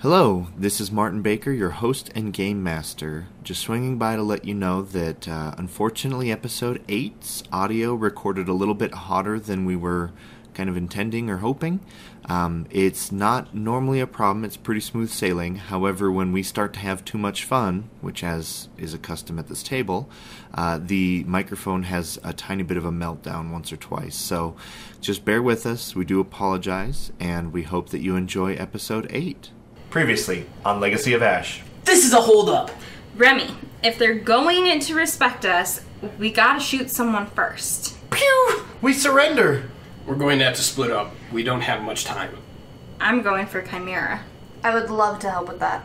Hello, this is Martin Baker, your host and game master. Just swinging by to let you know that unfortunately episode 8's audio recorded a little bit hotter than we were kind of intending or hoping. It's not normally a problem, it's pretty smooth sailing. However, when we start to have too much fun, which as is a custom at this table, the microphone has a tiny bit of a meltdown once or twice. So just bear with us, we do apologize, and we hope that you enjoy episode 8. Previously on Legacy of Ash. This is a holdup. Remy, if they're going to respect us, we gotta shoot someone first. Pew! We surrender! We're going to have to split up. We don't have much time. I'm going for Kymera. I would love to help with that.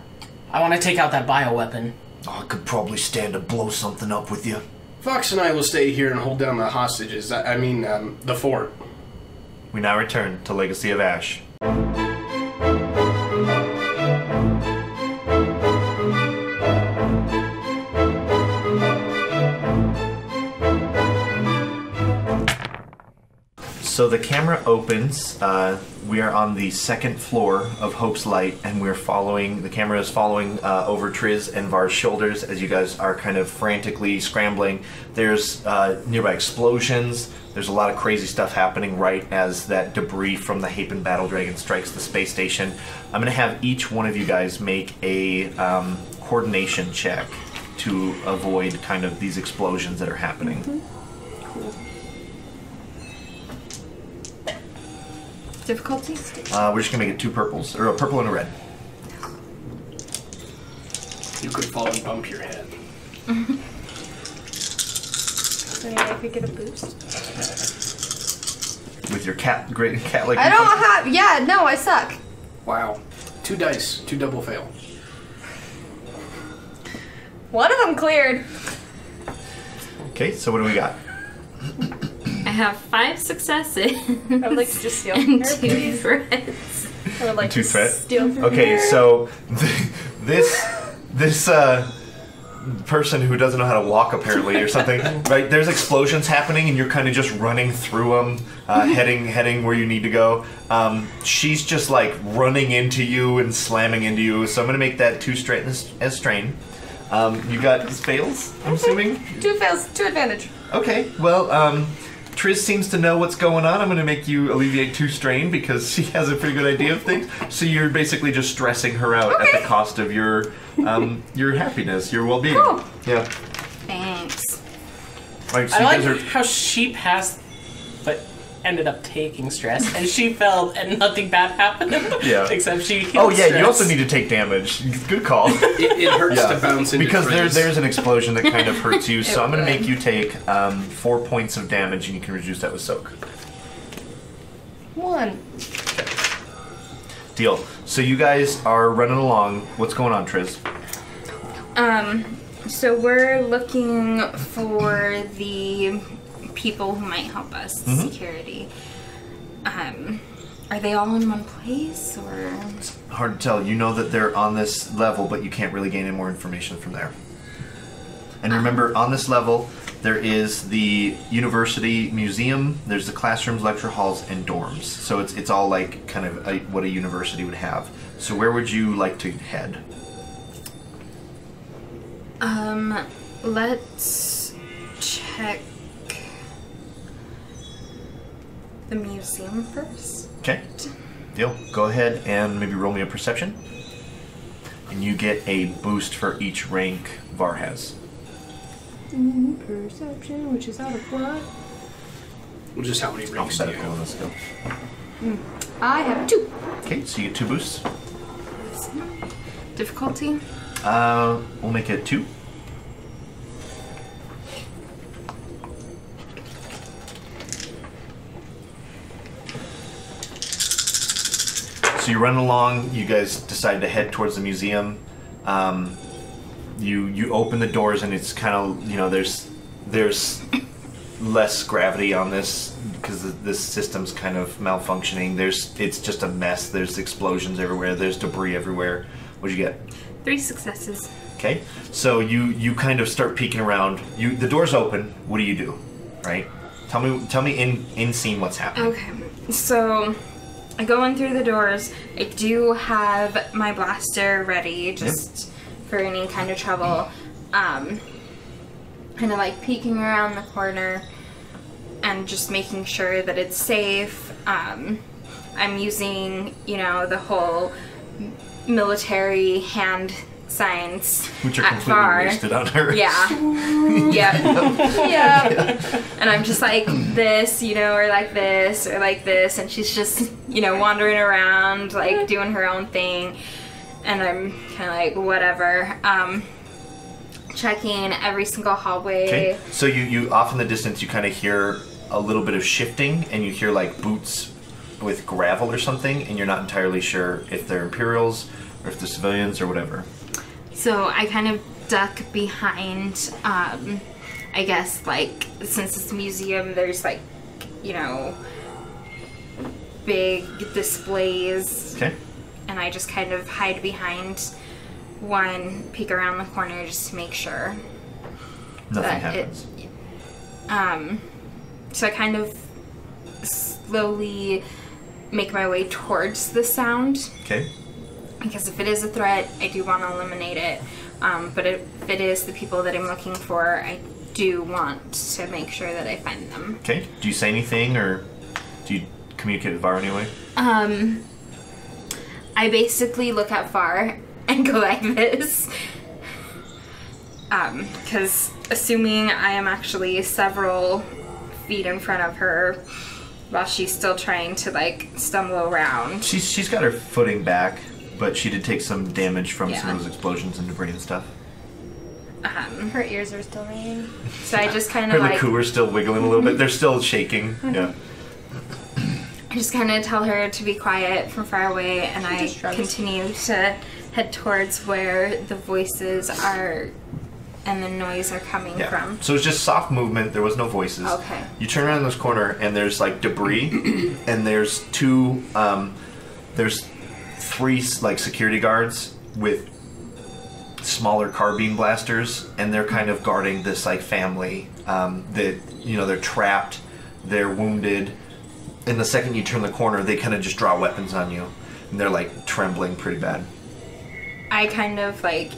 I want to take out that bioweapon. Oh, I could probably stand to blow something up with you. Fox and I will stay here and hold down the hostages. The fort. We now return to Legacy of Ash. So the camera opens. We are on the second floor of Hope's Light, and the camera is following over Triz and Var's shoulders as you guys are kind of frantically scrambling. There's nearby explosions. There's a lot of crazy stuff happening right as that debris from the Hapen Battle Dragon strikes the space station. I'm going to have each one of you guys make a coordination check to avoid kind of these explosions that are happening. Mm-hmm. Cool. Difficulty? We're just gonna make it 2 purples, or a purple and a red. You could fall and bump your head. So maybe I could get a boost. With your great cat-like. I don't have. Yeah, no, I suck. Wow. 2 dice. 2 double fail. One of them cleared. Okay, so what do we got? I have 5 successes. I would like to just steal and from her, 2 please. threats. I would like 2 to threats? steal from her. Okay, so this person who doesn't know how to walk apparently or something, right? There's explosions happening and you're kind of just running through them, heading where you need to go. She's just like running into you and slamming into you. So I'm gonna make that 2 straight as strain. You got fails, I'm assuming? 2 fails, 2 advantage. Okay, well, Triz seems to know what's going on. I'm going to make you alleviate 2 strain because she has a pretty good idea of things. So you're basically just stressing her out at the cost of your happiness, your well-being. Cool. Yeah. Thanks. Right, so I you like guys are... how she passed, but ended up taking stress, and she fell, and nothing bad happened. Yeah. Except she healed Oh yeah, stress. you also need to take damage. Good call. It hurts to bounce into because Triz. there's an explosion that kind of hurts you. So I'm going to make you take 4 points of damage, and you can reduce that with soak. 1. Deal. So you guys are running along. What's going on, Triz? So we're looking for the people who might help us, security. Are they all in one place, or? It's hard to tell. You know that they're on this level, but you can't really gain any more information from there. And remember, on this level, there is the university museum, there's the classrooms, lecture halls, and dorms. So it's all like kind of what a university would have. So where would you like to head? Let's check the museum first. Okay. Deal. Go ahead and maybe roll me a perception. And you get a boost for each rank Var has. Perception, which is out of what? Well, just how many ranks do you Alphabetical, have? let's go. I have 2. Okay, so you get 2 boosts. Difficulty? We'll make it 2. So you run along, you guys decide to head towards the museum. You open the doors and it's kind of, there's less gravity on this because this system's kind of malfunctioning. It's just a mess. There's explosions everywhere. There's debris everywhere. What'd you get? 3 successes. Okay, so you kind of start peeking around. The door's open. What do? Right? Tell me in scene what's happening. Okay, so I go in through the doors. I do have my blaster ready, just for any kind of trouble. Kind of like peeking around the corner and just making sure that it's safe. I'm using, the whole military hand signs which are at completely Var. wasted on her. Yeah. Yeah. And I'm just like this, or like this, or like this, and she's just, wandering around, like doing her own thing. And I'm kind of like, whatever. Checking every single hallway. Okay. So you off in the distance, you kind of hear a little bit of shifting, and you hear like boots with gravel or something, and you're not entirely sure if they're Imperials or if they're civilians or whatever. So I kind of duck behind, I guess, like, since it's a museum, there's, like, big displays. Okay. And I just kind of hide behind one, peek around the corner just to make sure. Nothing happens. So I kind of slowly make my way towards the sound. Okay. Because if it is a threat, I do want to eliminate it. But if it is the people that I'm looking for, I do want to make sure that I find them. Okay. Do you say anything, or do you communicate with Var anyway? I basically look at Var and go like this. Because assuming I am actually several feet in front of her while she's still trying to, like, stumble around. She's got her footing back, but she did take some damage from some Yeah. of those explosions and debris and stuff. Her ears are still ringing. So I just kind Her of like... liqueurs still wiggling a little bit. They're still shaking. Yeah. I just kind of tell her to be quiet from far away, and I just shrugs. continue to head towards where the voices are and the noise are coming from. So it's just soft movement. There was no voices. Okay. You turn around this corner, and there's like debris, and there's there's 3 like security guards with smaller carbine blasters, and they're kind of guarding this like family that they're trapped, they're wounded, and the second you turn the corner, they kind of just draw weapons on you, and they're like trembling pretty bad. I kind of like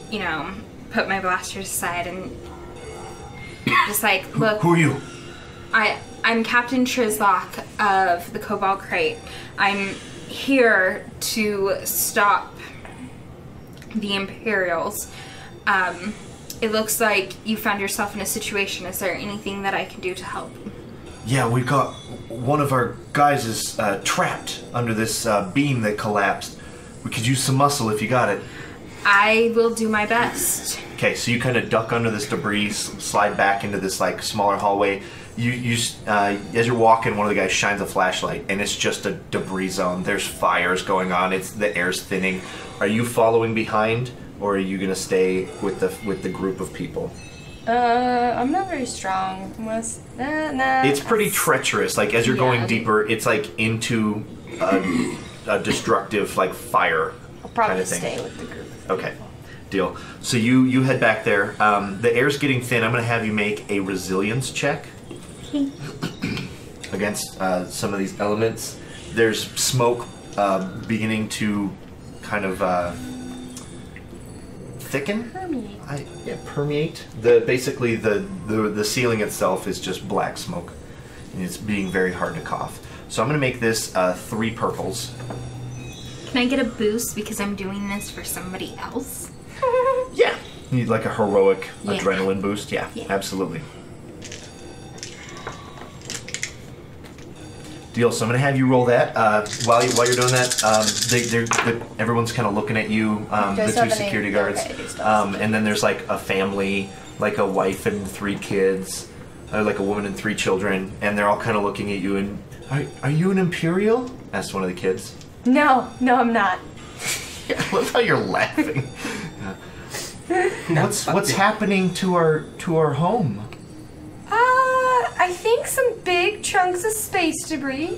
put my blasters aside and just like, look, Who are you? I'm Captain Triz Lok of the Kobolt Krayt. I'm here to stop the Imperials. It looks like you found yourself in a situation. Is there anything that I can do to help? Yeah, we got one of our guys is trapped under this beam that collapsed. We could use some muscle if you got it. I will do my best. Okay, so you kind of duck under this debris, slide back into this like smaller hallway. You as you're walking, one of the guys shines a flashlight, and it's just a debris zone. There's fires going on. The air's thinning. Are you following behind, or are you gonna stay with the group of people? I'm not very strong. Nah. It's pretty treacherous. Like as you're going deeper, it's like into a destructive like fire. I'll probably kind of thing. stay with the group. Okay, deal. So you head back there. The air's getting thin. I'm going to have you make a resilience check against some of these elements. There's smoke beginning to kind of thicken. Permeate. Basically the ceiling itself is just black smoke, and it's being very hard to cough. So I'm going to make this 3 purples. Can I get a boost because I'm doing this for somebody else? Yeah. You need like a heroic adrenaline boost? Yeah, absolutely. Deal. So I'm going to have you roll that. While you're doing that, everyone's kind of looking at you, the 2 security guards. Okay, and then there's like a family, like a wife and 3 kids, like a woman and 3 children, and they're all kind of looking at you and, are you an Imperial? Asked one of the kids. No, I'm not. I love how you're laughing. What's happening to our home? I think some big chunks of space debris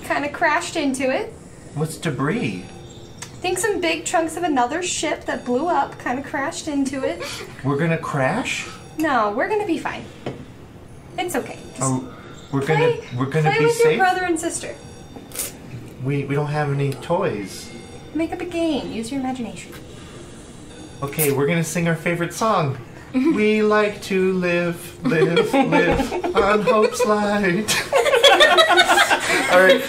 kind of crashed into it. What's debris? I think some big chunks of another ship that blew up kind of crashed into it. We're gonna crash? No, we're gonna be fine. It's okay. Just We're gonna play be with safe. your brother and sister. We don't have any toys. Make up a game. Use your imagination. Okay, we're gonna sing our favorite song. We like to live on hope's light. All right.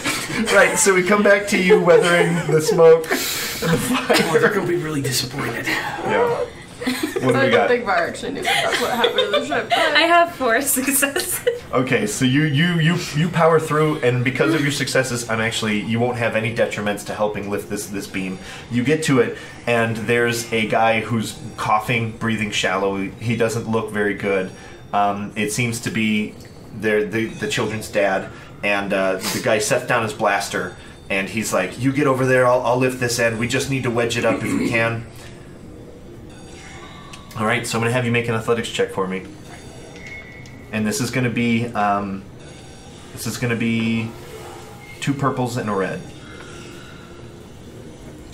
So we come back to you weathering the smoke and the fire. They're gonna be really disappointed. Yeah. What do we got? Big Var actually knew that's what happened to the ship. I have 4 successes. Okay, so you power through, and because of your successes, you won't have any detriments to helping lift this beam. You get to it, and there's a guy who's coughing, breathing shallow. He doesn't look very good. It seems to be the children's dad, and the guy sets down his blaster, and he's like, "You get over there. I'll lift this end. We just need to wedge it up if we can." All right, so I'm going to have you make an athletics check for me. And this is going to be 2 purples and a red.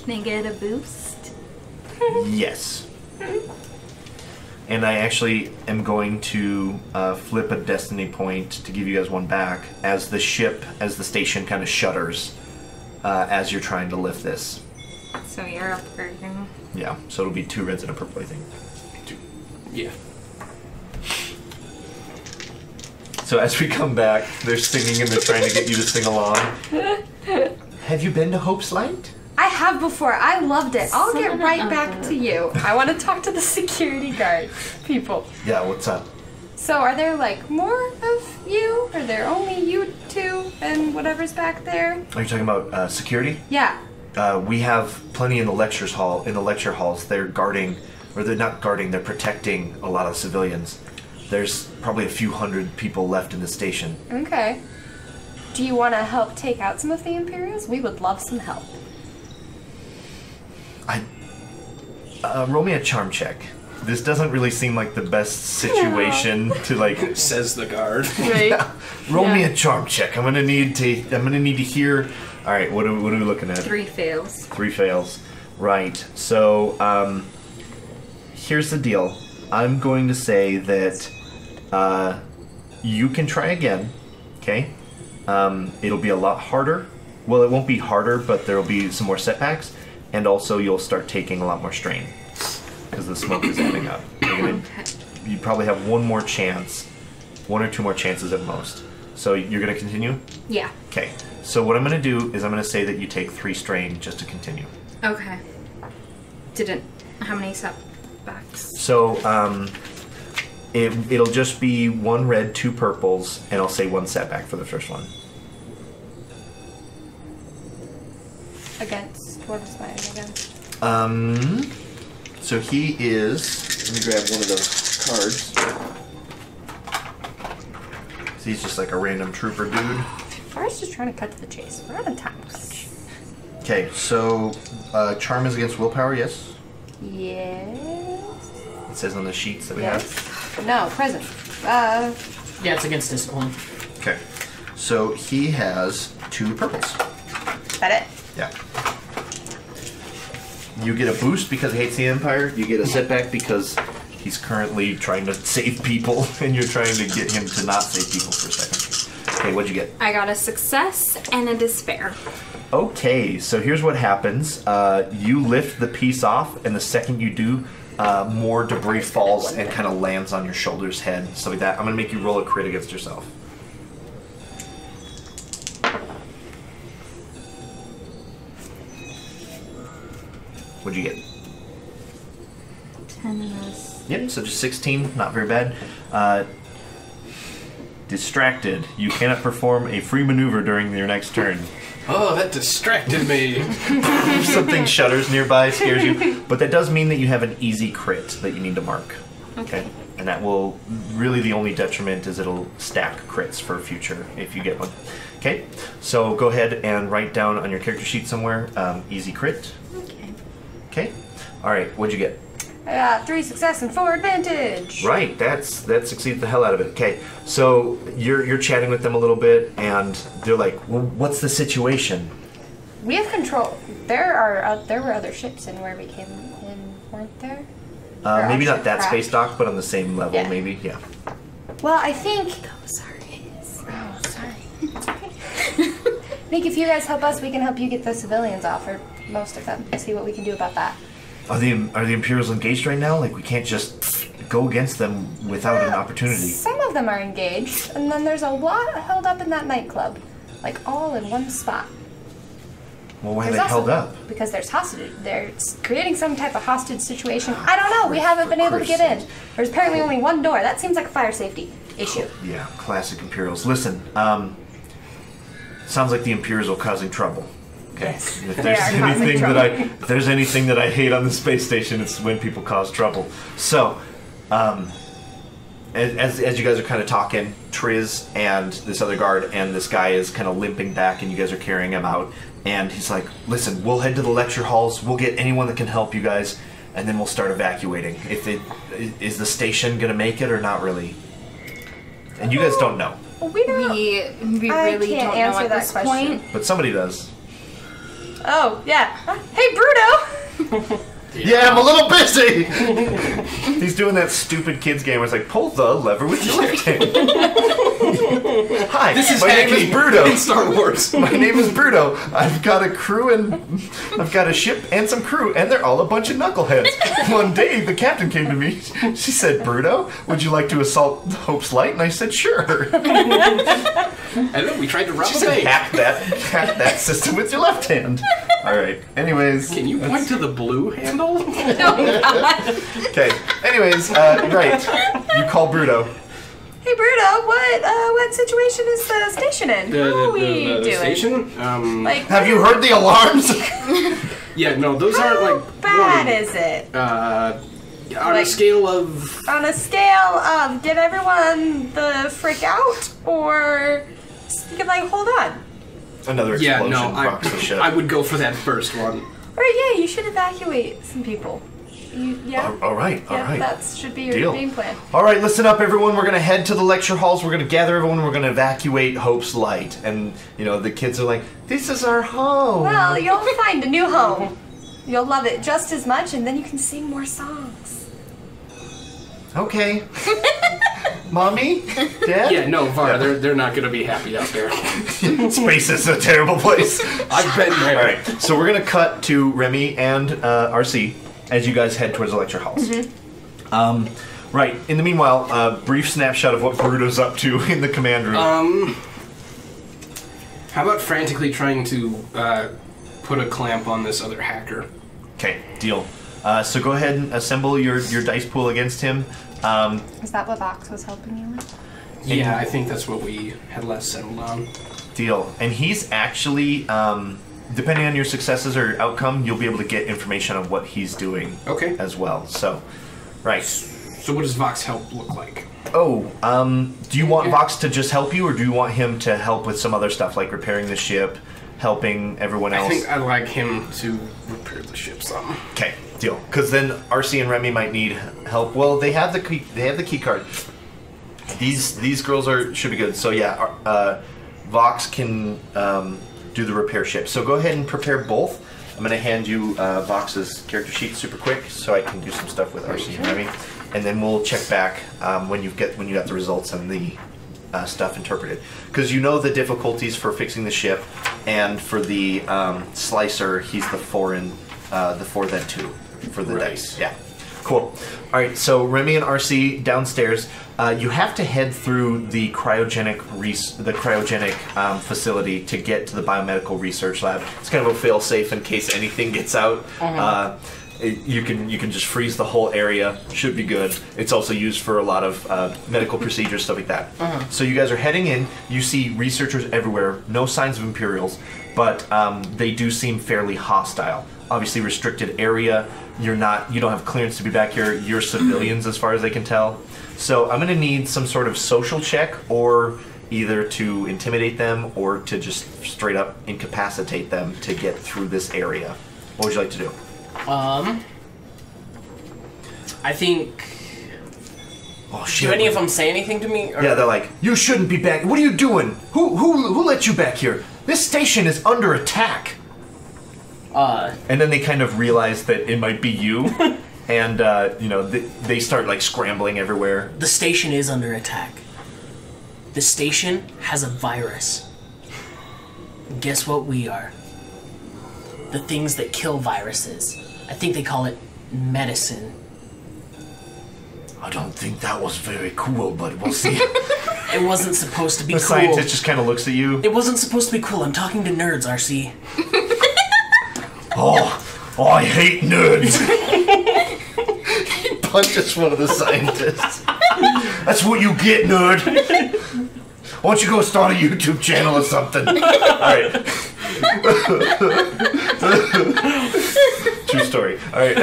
Can I get a boost? Yes. And I actually am going to flip a destiny point to give you guys 1 back as the station kind of shudders as you're trying to lift this. So you're upgrading. Yeah, so it'll be 2 reds and a purple, I think. Yeah. So as we come back, they're singing and they're trying to get you to sing along. Have you been to Hope's Light? I have before. I loved it. I'll Son get of right a- back to you. I want to talk to the security guard people. Yeah, what's up? So are there like more of you? Are there only you 2 and whatever's back there? Are you talking about security? Yeah. We have plenty in the lecture halls. They're guarding, or they're not guarding, they're protecting a lot of civilians. There's probably a few hundred people left in the station. Okay. Do you want to help take out some of the Imperials? We would love some help. Roll me a charm check. This doesn't really seem like the best situation to like. Says the guard. Right. Yeah. Roll me a charm check. I'm gonna need to hear. All right, what are we looking at? 3 fails. 3 fails. Right. So here's the deal. I'm going to say that you can try again. Okay. It'll be a lot harder. Well, it won't be harder, but there'll be some more setbacks, and also you'll start taking a lot more strain because the smoke is adding up. You probably have 1 more chance, 1 or 2 more chances at most. So you're going to continue? Yeah. Okay. So what I'm going to do is I'm going to say that you take 3 strain just to continue. Okay. How many setbacks? So it'll just be 1 red, 2 purples, and I'll say 1 setback for the first one. Against? What is mine against? So he is. Let me grab one of those cards. So he's just like a random trooper dude. I was just trying to cut to the chase. We're out of time. Okay, so charm is against willpower, yes? Yes. It says on the sheets that we have. No, present. Yeah, it's against discipline. Okay, so he has 2 purples. That it? Yeah. You get a boost because he hates the Empire. You get a setback because he's currently trying to save people, and you're trying to get him to not save people for a second. Okay, what'd you get? I got a success and a despair. Okay, so here's what happens. You lift the piece off, and the second you do, more debris falls and kind of lands on your shoulders, head, stuff like that. I'm going to make you roll a crit against yourself. What'd you get? 10 is... Yep, so just 16, not very bad. Distracted. You cannot perform a free maneuver during your next turn. Oh, that distracted me. Something shudders nearby, scares you. But that does mean that you have an easy crit that you need to mark. Okay. And that will, really the only detriment is it'll stack crits for future if you get one. Okay, so go ahead and write down on your character sheet somewhere, easy crit. Okay. Okay, alright, what'd you get? I got 3 success and 4 advantage. Right, that succeeds the hell out of it. Okay, so you're chatting with them a little bit, and they're like, well, what's the situation? We have control. There were other ships in where we came in, weren't there? Or Maybe our not that ship space crashed? dock, but on the same level, Yeah. maybe, yeah. Well, I think... Oh, sorry. Oh, sorry. think if you guys help us, we can help you get the civilians off, or most of them. See what we can do about that. Are the Imperials engaged right now? Like, we can't just go against them without an opportunity. Some of them are engaged, and then there's a lot held up in that nightclub. Like, all in one spot. Well, why are There's they also- held up? Because there's hostage. They're creating some type of hostage situation. I don't know. We haven't been able to get in. There's apparently only one door. That seems like a fire safety issue. Yeah, classic Imperials. Listen, sounds like the Imperials are causing trouble. Okay. Yes, If they there's are causing anything trouble. if there's anything that I hate on the space station, it's when people cause trouble. So, as you guys are kind of talking, Triz and this other guard and this guy is kind of limping back, and you guys are carrying him out. And he's like, "Listen, we'll head to the lecture halls. We'll get anyone that can help you guys, and then we'll start evacuating. Is the station gonna make it or not really?" And you guys don't know, We don't. We I really can't don't know answer at that this question. point. but somebody does. Oh, yeah. Hey, Bruto! Yeah, I'm a little busy. He's doing that stupid kids game where it's like, pull the lever with your left hand. Hi, This is my name is hacking Bruto. in Star Wars. My name is Bruto. I've got a crew and I've got a ship and some crew, and they're all a bunch of knuckleheads. One day, the captain came to me. She said, "Bruto, would you like to assault Hope's Light?" And I said, "Sure." And then we tried to rob She a said, bank. hack that system with your left hand. All right. Anyways, Can you point to the blue handle? okay. Anyways, right. You call Bruto. Hey, Bruto, what situation is the station in? How are we the doing? station? Like, Have you heard the alarms? Yeah, no, those aren't how like bad warning. is it? On a Like- scale of On a scale of get everyone the frick out, or you can like hold on. Another yeah, explosion no, rocks the ship. I would go for that first one. Or yeah, you should evacuate some people. Yeah. All right. That should be your Deal. game plan. All right, listen up, everyone. We're going to head to the lecture halls. We're going to gather everyone. We're going to evacuate Hope's Light. And, the kids are like, this is our home. Well, you'll find a new home. You'll love it just as much, and then you can sing more songs. Okay. Mommy? Dad? Yeah, no, Var, they're not going to be happy out there. Space is a terrible place. I've been there. All right, so we're going to cut to Remy and Arcee as you guys head towards the lecture halls. Right, in the meanwhile, brief snapshot of what Bruto's up to in the command room. How about frantically trying to put a clamp on this other hacker? Okay, deal. So go ahead and assemble your dice pool against him. Is that what Vox was helping you with? Yeah, I think that's what we had last settled on. Deal. And he's actually, depending on your successes or outcome, you'll be able to get information on what he's doing Okay. as well. So, right. So what does Vox help look like? Oh, do you want Vox to just help you, or do you want him to help with some other stuff, like repairing the ship, helping everyone else? I think I'd like him to repair the ship some. Okay, deal. Because then Arcee and Remy might need help. Well, they have the key. They have the key card. These girls should be good. So yeah, Vox can do the repair ship. So go ahead and prepare both. I'm going to hand you Vox's character sheet super quick, so I can do some stuff with Arcee and Remy, and then we'll check back when you got the results and the stuff interpreted. Because you know the difficulties for fixing the ship, and for the slicer, he's the 4 and the 4 then 2 for the Right. dice. Yeah. Cool. All right, so Remy and Arcee downstairs. You have to head through the cryogenic facility to get to the biomedical research lab. It's kind of a fail-safe in case anything gets out. You can just freeze the whole area. Should be good. It's also used for a lot of medical procedures, stuff like that. So you guys are heading in. You see researchers everywhere. No signs of Imperials, but they do seem fairly hostile. Obviously, restricted area. You don't have clearance to be back here. You're civilians, as far as they can tell. So I'm going to need some sort of social check, or either to intimidate them or to just straight up incapacitate them to get through this area. What would you like to do? I think. Oh shit! Do any of them say anything to me? Or? Yeah, they're like, "You shouldn't be back. What are you doing? Who let you back here? This station is under attack." And then they kind of realize that it might be you, and they start like scrambling everywhere. The station is under attack. The station has a virus. Guess what we are? The things that kill viruses. I think they call it medicine. I don't think that was very cool, but we'll see. It wasn't supposed to be The cool. scientist just kind of looks at you. It wasn't supposed to be cool. I'm talking to nerds, Arcee. Oh, I hate nerds. He punches one of the scientists. That's what you get, nerd. Why don't you go start a YouTube channel or something? Alright. True story. Alright.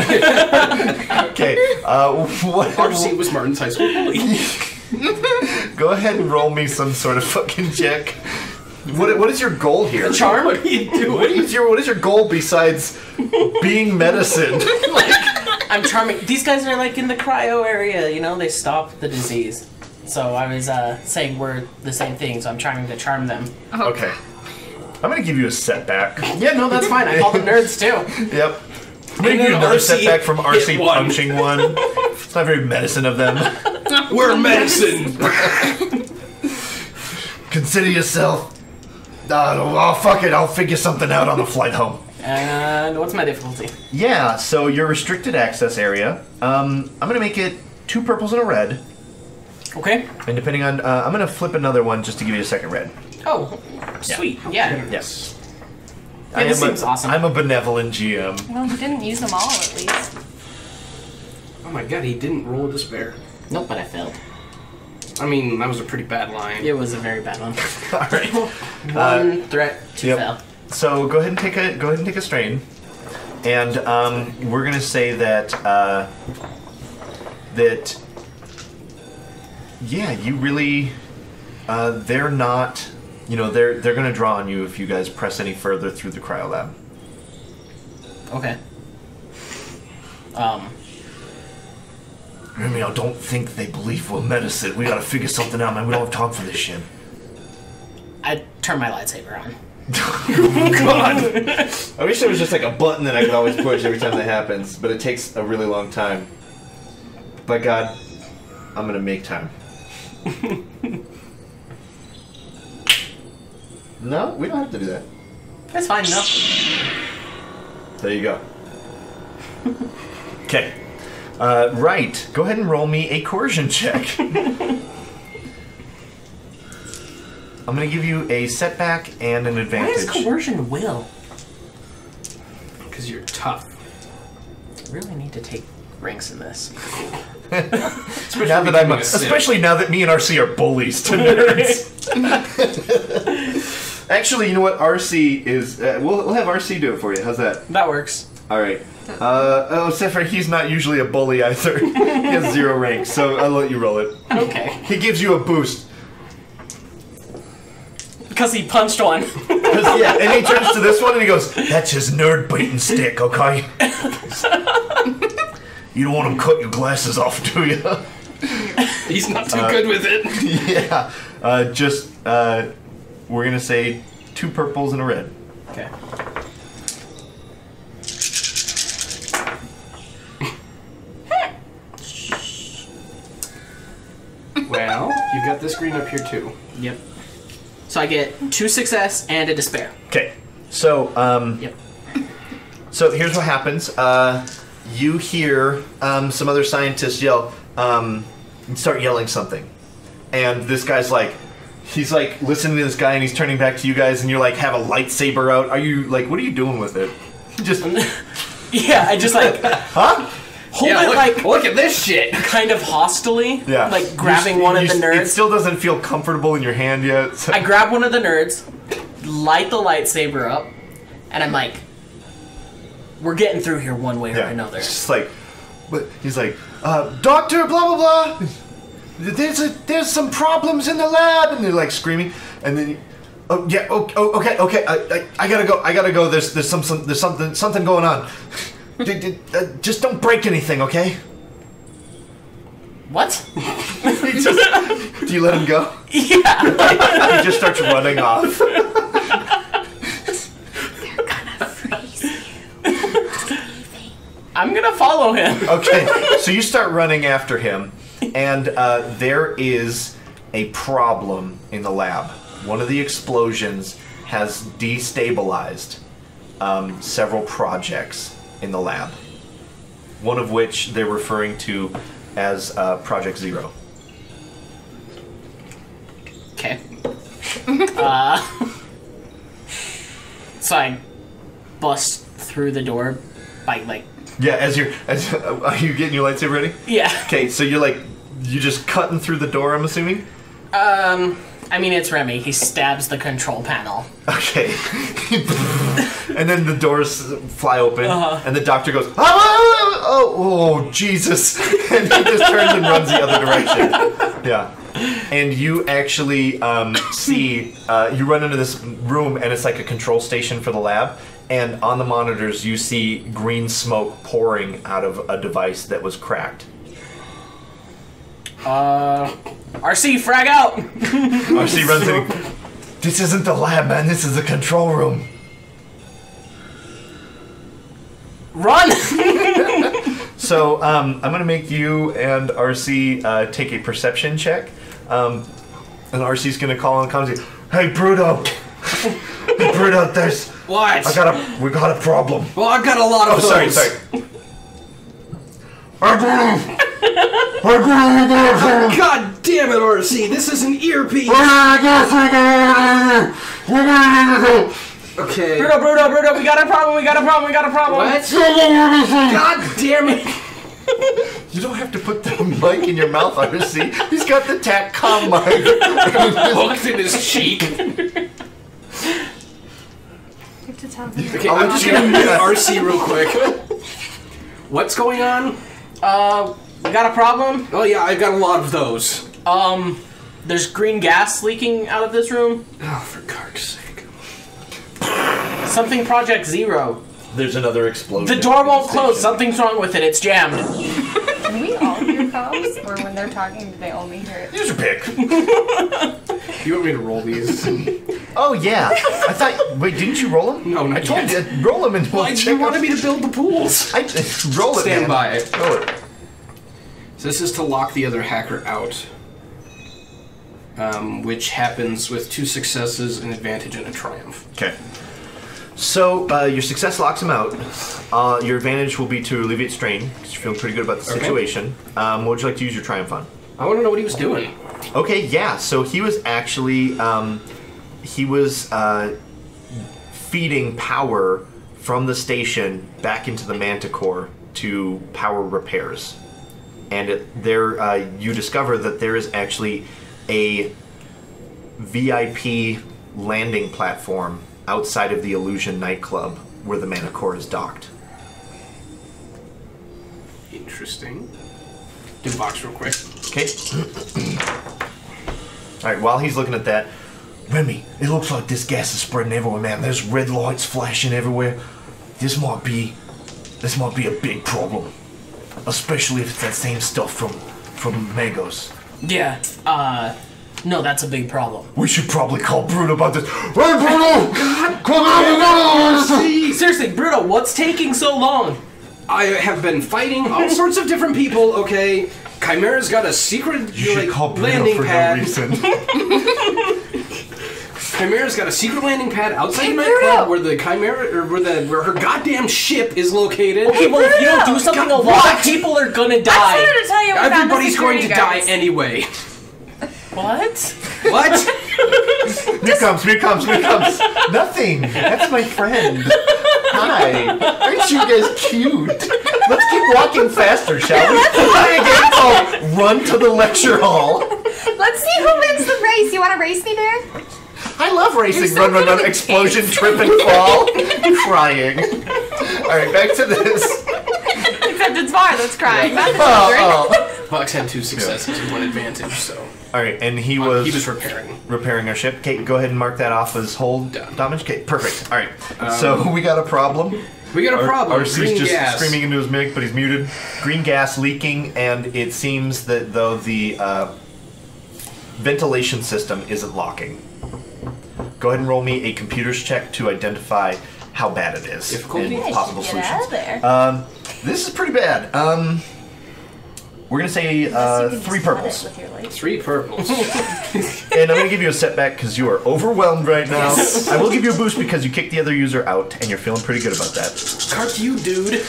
Okay. What? Arcee was Martin's high school bully. Go ahead and roll me some sort of fucking check. What is your goal here? Charm? What are you doing? What is your goal besides being medicine? I'm charming. These guys are like in the cryo area, you know, they stop the disease. So I was saying we're the same thing, so I'm trying to charm them. Okay. I'm gonna give you a setback. Yeah, no, that's fine. I call them nerds too. Yep. I'm gonna give you another Arcee setback from Arcee hit one. punching one. It's not very medicine of them. We're medicine. Consider yourself. Oh, fuck it. I'll figure something out on the flight home. And what's my difficulty? Yeah, so your restricted access area. I'm gonna make it 2 purples and a red. Okay. And depending on, I'm gonna flip another one just to give you a second red. Oh, sweet. Yeah. Yes. Yeah, this seems awesome. I'm a benevolent GM. Well, he didn't use them all, at least. Oh my god, he didn't roll a despair. Nope, but I failed. I mean, that was a pretty bad line. It was a very bad one. All right. One threat to fail. So go ahead and take a strain, and we're gonna say that yeah, you really they're not, you know, they're gonna draw on you if you guys press any further through the cryo lab. Okay. Remy, I don't think they believe we're medicine. We gotta figure something out, man. We don't have time for this shit. I turn my lightsaber on. God! I wish there was just like a button that I could always push every time that happens, but it takes a really long time. By God, I'm gonna make time. No, we don't have to do that. That's fine, no. There you go. Okay. Right. Go ahead and roll me a coercion check. I'm going to give you a setback and an Why advantage. is coercion will? Because you're tough. I really need to take ranks in this. Now that I'm especially now that me and Arcee are bullies to nerds. Actually, you know what? Arcee is. We'll have Arcee do it for you. How's that? That works. All right. Except for he's not usually a bully either. He has 0 ranks, so I'll let you roll it. Okay. He gives you a boost. Because he punched one. Yeah, and he turns to this one and he goes, "That's his nerd biting stick, okay? You don't want him to cut your glasses off, do you?" He's not too good with it. Yeah. We're gonna say 2 purples and a red. Okay. Well, you've got this green up here too. Yep. So I get 2 success and a despair. Okay. So, Yep. So here's what happens. You hear some other scientists yell, start yelling something. And this guy's like, he's like listening to this guy and he's turning back to you guys and you're like, have a lightsaber out. Are you like, what are you doing with it? Just, Yeah, I just like huh? hold Yeah, it like look at this shit. kind of hostily. Yeah. Like grabbing one of the It nerds. still doesn't feel comfortable in your hand yet. So. I grab one of the nerds, light the lightsaber up, and I'm like, we're getting through here one way or another. It's just like, but he's like, Doctor, blah blah blah. There's some problems in the lab, and they're like screaming, and then, okay. I gotta go. There's something going on. Just don't break anything, okay? What? Do you let him go? Yeah. He just starts running off. They're gonna freeze you. I'm gonna follow him. Okay, so you start running after him, and there is a problem in the lab. One of the explosions has destabilized several projects in the lab. One of which they're referring to as Project Zero. Okay. So I bust through the door by like. Yeah, are you getting your lightsaber ready? Yeah. Okay, so you're just cutting through the door, I'm assuming? I mean, it's Remy. He stabs the control panel. Okay. And then the doors fly open, and the doctor goes, oh, Jesus. And he just turns and runs the other direction. Yeah. And you actually see, you run into this room, and it's like a control station for the lab. And on the monitors, you see green smoke pouring out of a device that was cracked. Arcee, frag out! Arcee runs in. This isn't the lab, man. This is the control room. Run! So, I'm going to make you and Arcee take a perception check. And Arcee's going to call on the comms. Hey, Bruto! Hey, Bruto, there's... What? We got a problem. Well, I've got a lot of those. Sorry. God damn it, Arcee! This is an earpiece! Okay. Bruto, we got a problem! What? God damn it! You don't have to put the mic in your mouth, Arcee. He's got the TACCOM mic. Hooked in his cheek. Okay, I'm just gonna mute Arcee real quick. What's going on? We got a problem? Oh yeah, I've got a lot of those. There's green gas leaking out of this room. Oh, for Kark's sake. Something Project Zero. There's another explosion. The door won't close. Something's wrong with it. It's jammed. Can we all hear comms? Or when they're talking, do they only hear it? Use your pick. You want me to roll these? Oh, yeah. I thought... Wait, didn't you roll them? No, not I told yet. you. Roll them and we'll Why check you wanted me to build the pools? Roll it, Stand man. by. Roll it. So this is to lock the other hacker out. Which happens with 2 successes, an advantage, and a triumph. Okay. So, your success locks him out. Your advantage will be to alleviate strain, because you're feeling pretty good about the situation. What would you like to use your triumph on? I want to know what he was doing. Okay, yeah. So he was actually... feeding power from the station back into the Manticore to power repairs. And you discover that there is actually a VIP landing platform outside of the Illusion nightclub where the Manticore is docked. Interesting. Do box real quick. Okay. Alright, while he's looking at that, Remy, it looks like this gas is spreading everywhere, man. There's red lights flashing everywhere. This might be a big problem. Especially if it's that same stuff from Megos. Yeah, no, that's a big problem. We should probably call Bruto about this. Hey, Bruto! Come on! Seriously, Bruto, what's taking so long? I have been fighting all sorts of different people, okay? Kymera's got a secret landing pad. No reason. Kymera's got a secret landing pad outside the nightclub where the Kymera, or where her goddamn ship is located. Okay, well, if you don't do something, a lot of people are gonna die. I wanted to tell you about Everybody's going to die anyway. What? What? Here comes. Nothing. That's my friend. Hi. Aren't you guys cute? Let's keep walking faster, shall we? Try again. Run to the lecture hall. Let's see who wins the race. You want to race me there? I love racing. So run, explosion, trip and fall. Crying. Alright, back to this. Except it's Var that's crying, not the children. Bucks had 2 successes and 1 advantage, so... Alright, and he was repairing our ship. Kate, go ahead and mark that off as hold damage. Okay, perfect. Alright, so we got a problem. Arcee's just screaming into his mic, but he's muted. Green gas leaking, and it seems that though the ventilation system isn't locking. Go ahead and roll me a computer's check to identify how bad it is Difficulty? and possible Get solutions. out of there. This is pretty bad. We're gonna say Unless you can 3 just cut purples. it with your light. 3 purples. And I'm gonna give you a setback because you are overwhelmed right now. I will give you a boost because you kicked the other user out, and you're feeling pretty good about that. Cart to you, dude.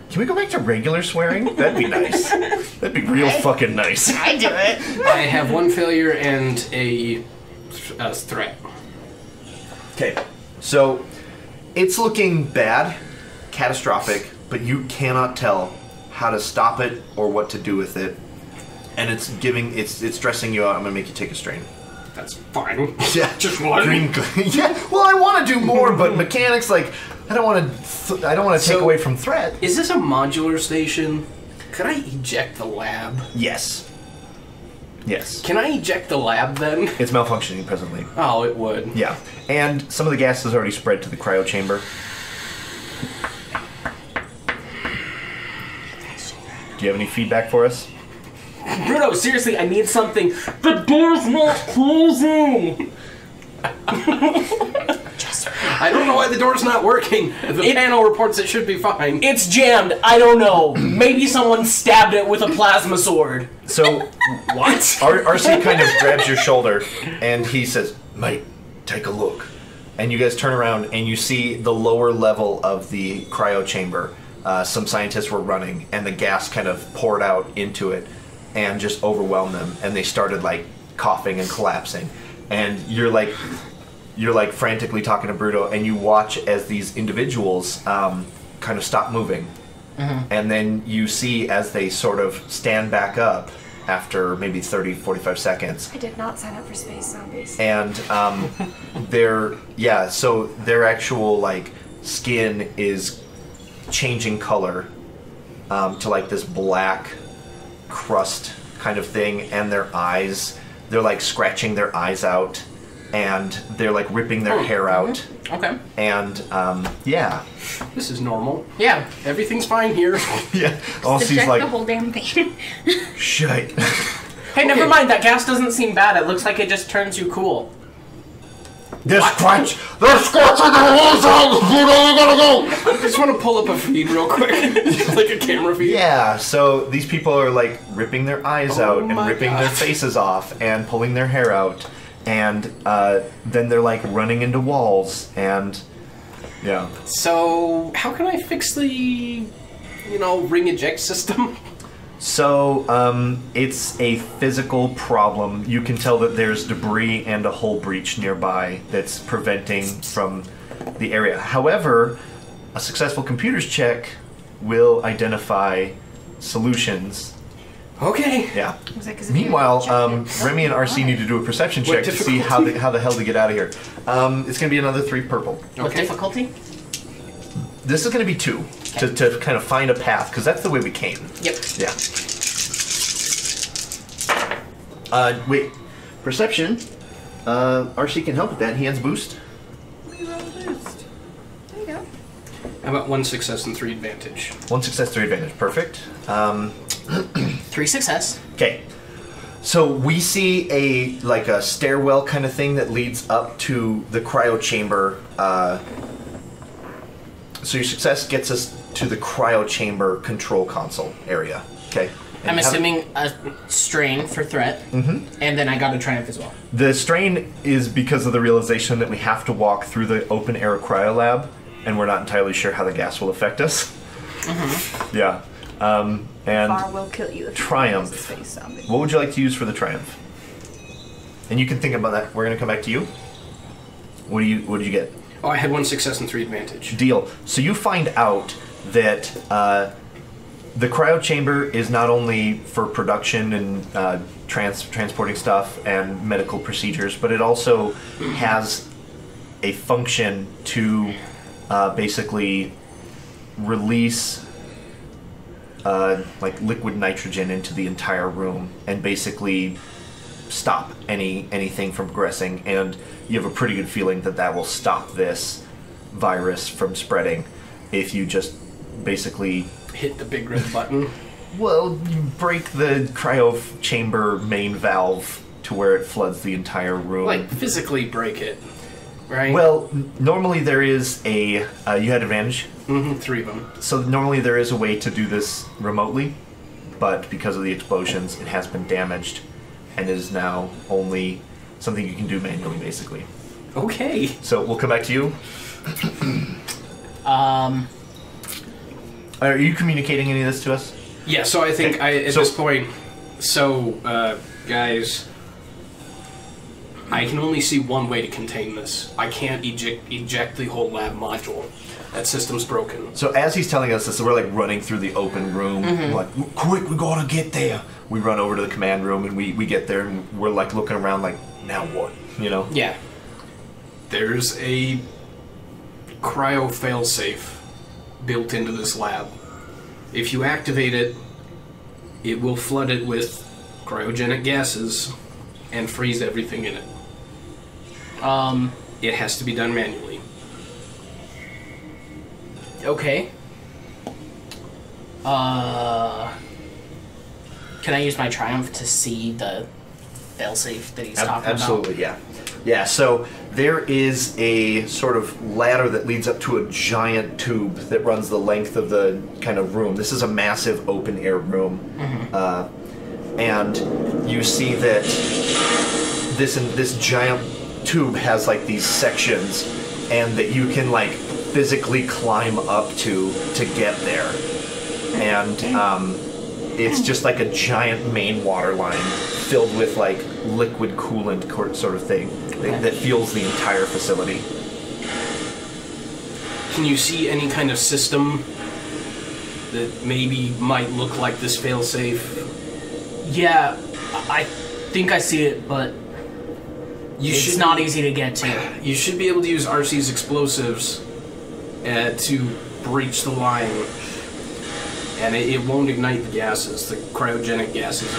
Can we go back to regular swearing? That'd be nice. That'd be real fucking nice. I do it. I have 1 failure and a threat. Okay, so it's looking bad, catastrophic, but you cannot tell how to stop it or what to do with it, and it's stressing you out. I'm gonna make you take a strain. That's fine. Yeah, Just one. Yeah, well, I want to do more, but mechanics like I don't want to take away from threat. Is this a modular station? Could I eject the lab? Yes. Yes. Can I eject the lab then? It's malfunctioning presently. Oh, it would. Yeah, and some of the gas has already spread to the cryo chamber. Do you have any feedback for us? Bruto, seriously, I need something. The door's not closing! I don't know why the door's not working. The panel reports it should be fine. It's jammed. I don't know. Maybe someone stabbed it with a plasma sword. So, What? Arcee kind of grabs your shoulder, and he says, "Mate, take a look." And you guys turn around, and you see the lower level of the cryo chamber. Some scientists were running, and the gas kind of poured out into it and just overwhelmed them, and they started like coughing and collapsing. And you're like frantically talking to Bruto, and you watch as these individuals kind of stop moving. And then you see as they sort of stand back up after maybe 30, 45 seconds. I did not sign up for space zombies. And so their actual like skin is changing color to like this black crust kind of thing, and their eyes, they're like scratching their eyes out, and they're like ripping their hair out. Okay. And This is normal. Yeah. Everything's fine here. yeah. Arcee's Eject like, the whole damn thing. shit. Hey, never mind. That gas doesn't seem bad. It looks like it just turns you cool. They're scratching their hands out. You gotta go. I just want to pull up a feed real quick. Like a camera feed. Yeah, so these people are like ripping their eyes out and my ripping God. their faces off and pulling their hair out, and then they're like running into walls, and yeah. So, how can I fix the, ring eject system? So it's a physical problem. You can tell that there's debris and a hull breach nearby that's preventing from the area. However, a successful computers check will identify solutions. Okay. Yeah. Was that 'cause if you Meanwhile, ejected- Remy and Arcee need to do a perception What check to see how the hell to get out of here. It's going to be another 3 purple. What difficulty? This is going to be 2 to kind of find a path, because that's the way we came. Yep. Yeah. Wait. Perception. Arcee can help with that. He has boost. There you go. How about 1 success and 3 advantage? 1 success, 3 advantage. Perfect. 3 success. Okay. So we see a stairwell kind of thing that leads up to the cryo chamber. So your success gets us to the cryo chamber control console area. Okay. And I'm assuming a strain for threat, and then I got a triumph as well. the strain is because of the realization that we have to walk through the open air cryo lab, and we're not entirely sure how the gas will affect us. Yeah. And Var will kill you if Triumph. you use the space zombie. what would you like to use for the triumph? And you can think about that. We're gonna come back to you. What did you get? Oh, I had 1 success and 3 advantage. Deal. So you find out that the cryo chamber is not only for production and transporting stuff and medical procedures, but it also has a function to basically release like liquid nitrogen into the entire room and basically stop anything from progressing, and you have a pretty good feeling that that will stop this virus from spreading if you just basically Hit the big red button. you break the cryo chamber main valve to where it floods the entire room. Like, physically break it. right? Well, normally there is a... you had advantage? Mm-hmm, 3 of them. So normally there is a way to do this remotely, but because of the explosions, it has been damaged, and is now only something you can do manually, basically. Okay. So we'll come back to you. Are you communicating any of this to us? Yeah, so I think at this point... So, guys... I can only see one way to contain this. I can't eject the whole lab module. That system's broken. So as he's telling us this, we're like running through the open room. We're like, quick, we gotta get there. We run over to the command room and we get there and we're like looking around like, now what? You know? Yeah. There's a cryo failsafe built into this lab. If you activate it, it will flood it with cryogenic gases and freeze everything in it. It has to be done manually. Okay. Can I use my triumph to see the failsafe that he's talking Absolutely, yeah. Yeah, so there is a sort of ladder that leads up to a giant tube that runs the length of the kind of room. This is a massive open air room. And you see that this giant tube has like these sections and that you can like physically climb up to get there. And it's just like a about main water line filled with like liquid coolant sort of thing that fuels the entire facility. Can you see any kind of system that maybe might look like this failsafe? Yeah, I think I see it, but it's not easy to get to. You should be able to use Arcee's explosives to breach the line, and it won't ignite the gases. The cryogenic gases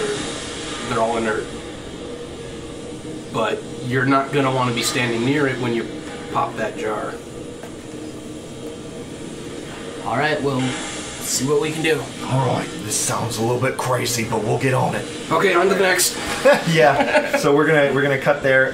they're all inert. But you're not going to want to be standing near it when you pop that jar. All right, we'll see what we can do. All right, this sounds a little bit crazy, but we'll get on it. Okay, on to the next. Yeah. So we're gonna cut there.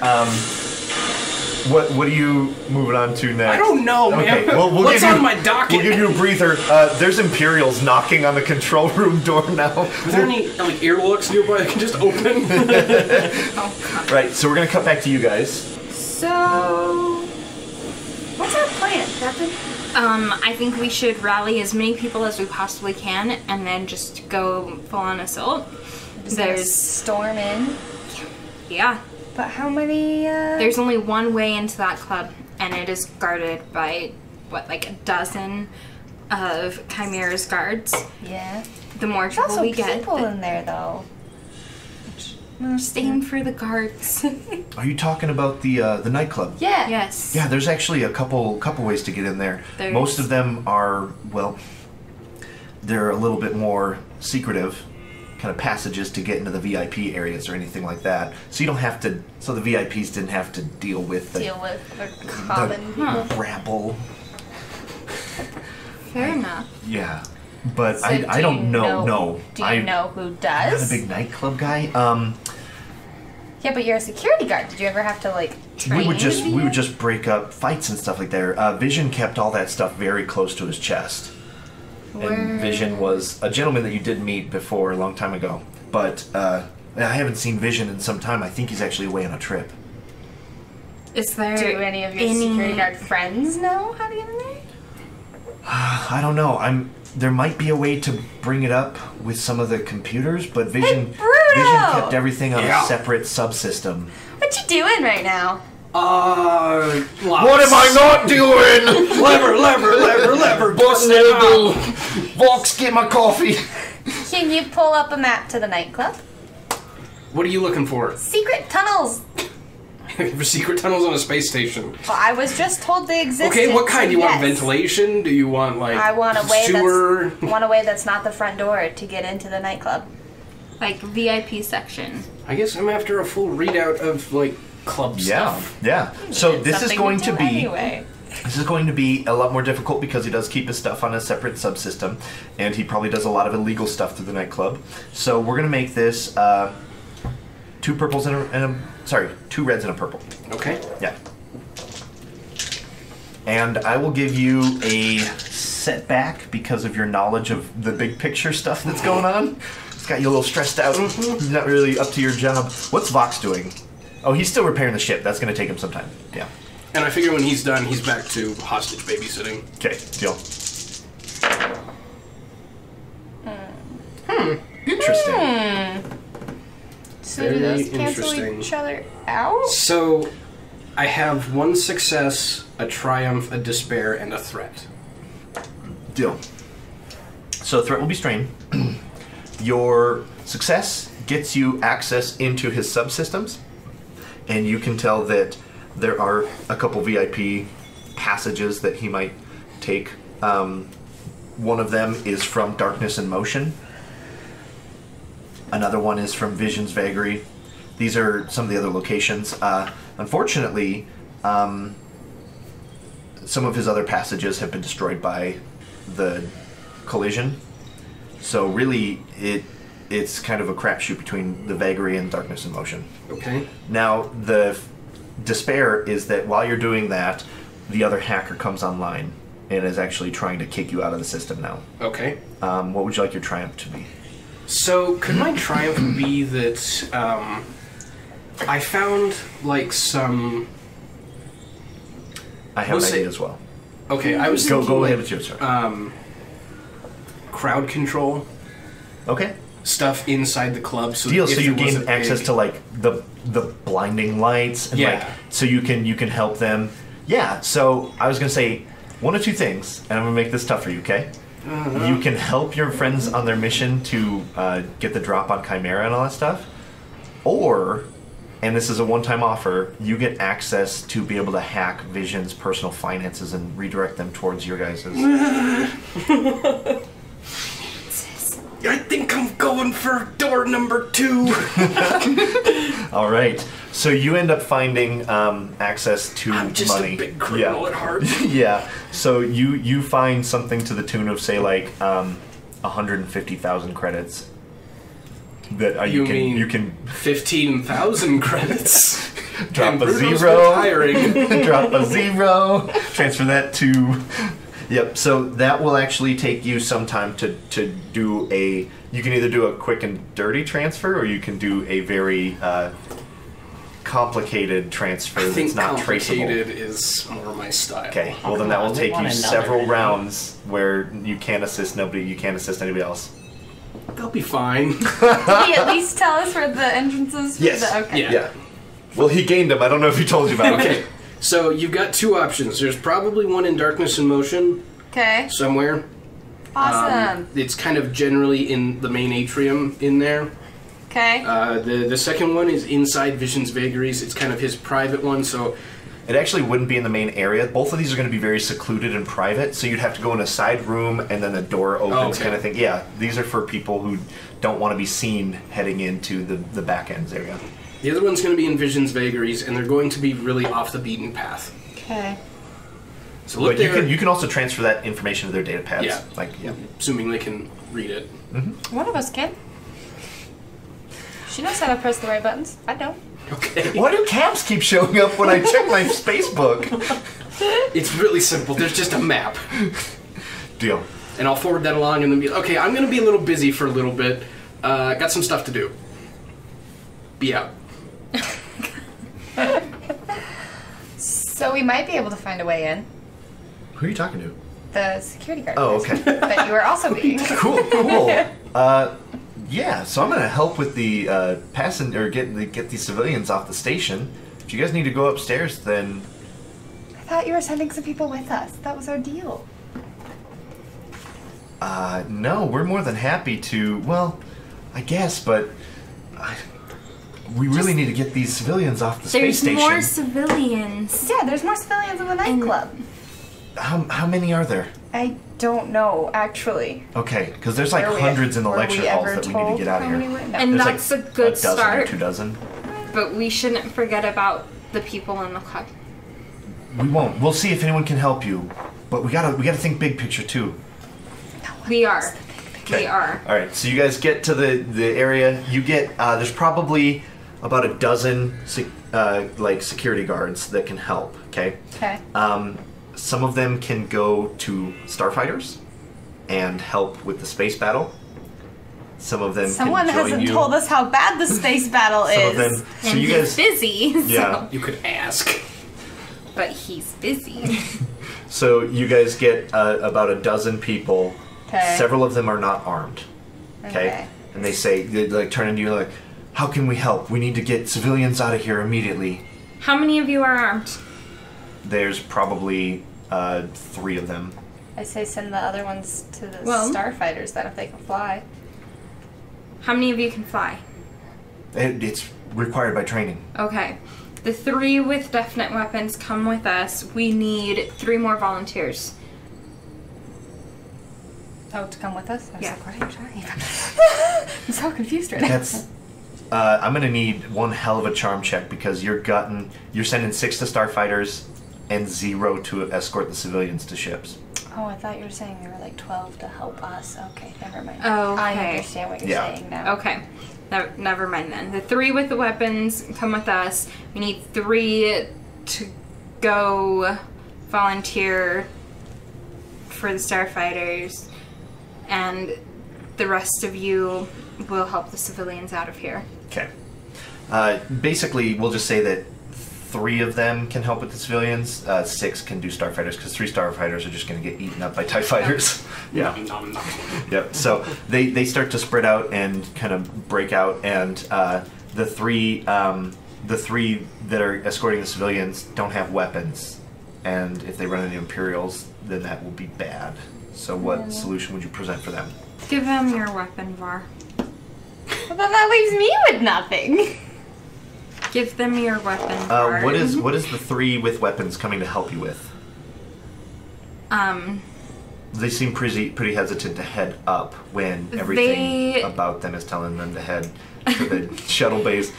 What are you moving on to next? I don't know, man. Okay, well, What's on my docket? We'll give you a breather. There's Imperials knocking on the control room door now. Are there any like airlocks nearby I can just open? Oh, God. Right. So we're gonna cut back to you guys. So, what's our plan, Captain? I think we should rally as many people as we possibly can and then just go full on assault. There's storm in. Yeah. But how many? There's only one way into that club, and it is guarded by like a dozen of Kymera's guards. Yeah. The more There's trouble also we get, people in there, though. same for the guards. Are you talking about the nightclub? Yeah. Yes. Yeah, there's actually a couple ways to get in there. Most of them are, well, they're a little bit more secretive, kind of passages to get into the VIP areas or anything like that. So you don't have to. So the VIPs didn't have to deal with the common people. rabble. Fair enough. Yeah, but So I don't know. No, Do you know who I'm does? not a big nightclub guy. Yeah, but you're a security guard. Did you ever have to like train? We would just break up fights and stuff like that. Vision kept all that stuff very close to his chest. And Vision was a gentleman that you did meet before a long time ago. But I haven't seen Vision in some time. I think he's actually away on a trip. Is there Do any of your security guard friends know how to get in there? I don't know. There might be a way to bring it up with some of the computers, but Vision kept everything on a separate subsystem. What you doing right now? What am I not doing? lever, button elbow. Vox, get my coffee. Can you pull up a map to the nightclub? What are you looking for? Secret tunnels. For secret tunnels on a space station. Well, I was just told they existed. Okay, what kind? Do you want yes. ventilation? Do you want like I want a way sewer? want a way that's not the front door to get into the nightclub. like VIP section? I guess I'm after a full readout of like club stuff. Yeah. So this is going to be anyway. This is going to be a lot more difficult because he does keep his stuff on a separate subsystem, and he probably does a lot of illegal stuff through the nightclub. So we're gonna make this 2 purples and 2 reds and a purple. Okay. Yeah. And I will give you a setback because of your knowledge of the big picture stuff that's going on. It's got you a little stressed out. You're not really up to your job. What's Vox doing? Oh, he's still repairing the ship. That's going to take him some time. Yeah. And I figure when he's done, he's back to hostage babysitting. Okay, deal. Interesting. So do those cancel each other out? So, I have 1 success, a triumph, a despair, and a threat. Deal. So threat will be strain. Your success gets you access into his subsystems, and you can tell that there are a couple VIP passages that he might take. One of them is from Darkness in Motion. Another one is from Vision's Vagary. These are some of the other locations. Unfortunately, some of his other passages have been destroyed by the collision. So really, it's kind of a crapshoot between the Vagary and Darkness in Motion. Okay. Now, the despair is that while you're doing that, the other hacker comes online and is actually trying to kick you out of the system now. Okay. What would you like your triumph to be? So, could my triumph be that I found, like, some... I have an idea as well. Okay, I was Go thinking, ahead like, with yours, sir. crowd control Okay. stuff inside the club. So Deal. if So you there was gain a access big- to like the blinding lights, and Yeah. like so you can help them. Yeah. So I was gonna say one of two things, and I'm gonna make this tough for you. Okay. You can help your friends on their mission to get the drop on Kymera and all that stuff, or, and this is a one-time offer, you get access to be able to hack Vision's personal finances and redirect them towards your guys'. I think I'm going for door number 2. All right. So you end up finding access to I'm just money. a big criminal at heart. Yeah. So you find something to the tune of say like 150,000 credits. That you can 15,000 credits. drop And a Bruto's zero. retiring. Drop a zero. Transfer that to. Yep. So that will actually take you some time to do a. You can either do a quick and dirty transfer, or you can do a very complicated transfer I think that's not traceable. complicated is more my style. Okay, well then come that on, will we take want you another several one. rounds where you can't assist nobody, you can't assist anybody else. They'll be fine. Did he at least tell us where the entrances for Yes. the okay. Yeah. Well, he gained them. I don't know if he told you about it. Okay, so you've got 2 options. There's probably one in Darkness in Motion Okay. somewhere. Awesome. It's kind of generally in the main atrium in there. Okay. The second one is inside Vision's Vagaries. It's kind of his private one, so It actually wouldn't be in the main area. Both of these are going to be very secluded and private, so you'd have to go in a side room and then a door opens okay. kind of thing. Yeah, these are for people who don't want to be seen heading into the back ends area. the other one's going to be in Vision's Vagaries, and they're going to be really off the beaten path. Okay. So look But there. you can also transfer that information to their data pads. Yeah. Yeah. Assuming they can read it. One of us can. She knows how to press the right buttons. I don't. Okay. Why do caps keep showing up when I check my space book? It's really simple. There's just a map. Deal. And I'll forward that along and then be okay, I'm going to be a little busy for a little bit. Got some stuff to do. Be out. So we might be able to find a way in. Who are you talking to? The security guard. Oh, person okay. that you were also being. Cool. Yeah, so I'm gonna help with the passenger, get these civilians off the station. If you guys need to go upstairs, then I thought you were sending some people with us. That was our deal. no, we're more than happy to. Well, I guess, but we really need to get these civilians off the space There's station. more civilians. Yeah, there's more civilians in the nightclub. How many are there? I don't know, actually. Okay, because there's like Were we- hundreds in the were lecture we halls ever that we need to told get out of how here. many were? No. And There's that's like a good dozen start. or 2 dozen. But we shouldn't forget about the people in the club. We won't. We'll see if anyone can help you, but we gotta think big picture too. We are. Okay. We are. All right. So you guys get to the area. You get there's probably about a dozen like security guards that can help. Okay. Okay. some of them can go to starfighters and help with the space battle. Some of them Someone can join hasn't you. told us how bad the space battle Some of is. them. So And you he's guys. busy. Yeah. You could ask. But he's busy. So you guys get about a dozen people. Okay. Several of them are not armed. Okay. And they like turn into you like, "How can we help? We need to get civilians out of here immediately." How many of you are armed? There's probably 3 of them. I say send the other ones to the starfighters then if they can fly. How many of you can fly? It's required by training. Okay. The 3 with definite weapons come with us. We need 3 more volunteers. Oh, to come with us? I was Yeah. like, what are you talking about? I'm so confused right now. That's. I'm gonna need one hell of a charm check because you're sending 6 to starfighters and 0 to escort the civilians to ships. Oh, I thought you were saying there were like 12 to help us. Okay, never mind. Oh, I okay. understand what you're saying now. Okay. Never mind then. The 3 with the weapons come with us. We need 3 to go volunteer for the starfighters. And the rest of you will help the civilians out of here. Okay. Basically, we'll just say that 3 of them can help with the civilians. 6 can do starfighters because 3 starfighters are just going to get eaten up by TIE fighters. Yeah. Nom, nom, nom. Yep. So they start to spread out and kind of break out, and the three that are escorting the civilians don't have weapons, and if they run into Imperials, then that will be bad. So what solution would you present for them? Give them your weapon, Var. Well, then that leaves me with nothing. Give them your weapon, Var. What is the 3 with weapons coming to help you with? They seem pretty hesitant to head up when everything about them is telling them to head to the shuttle base.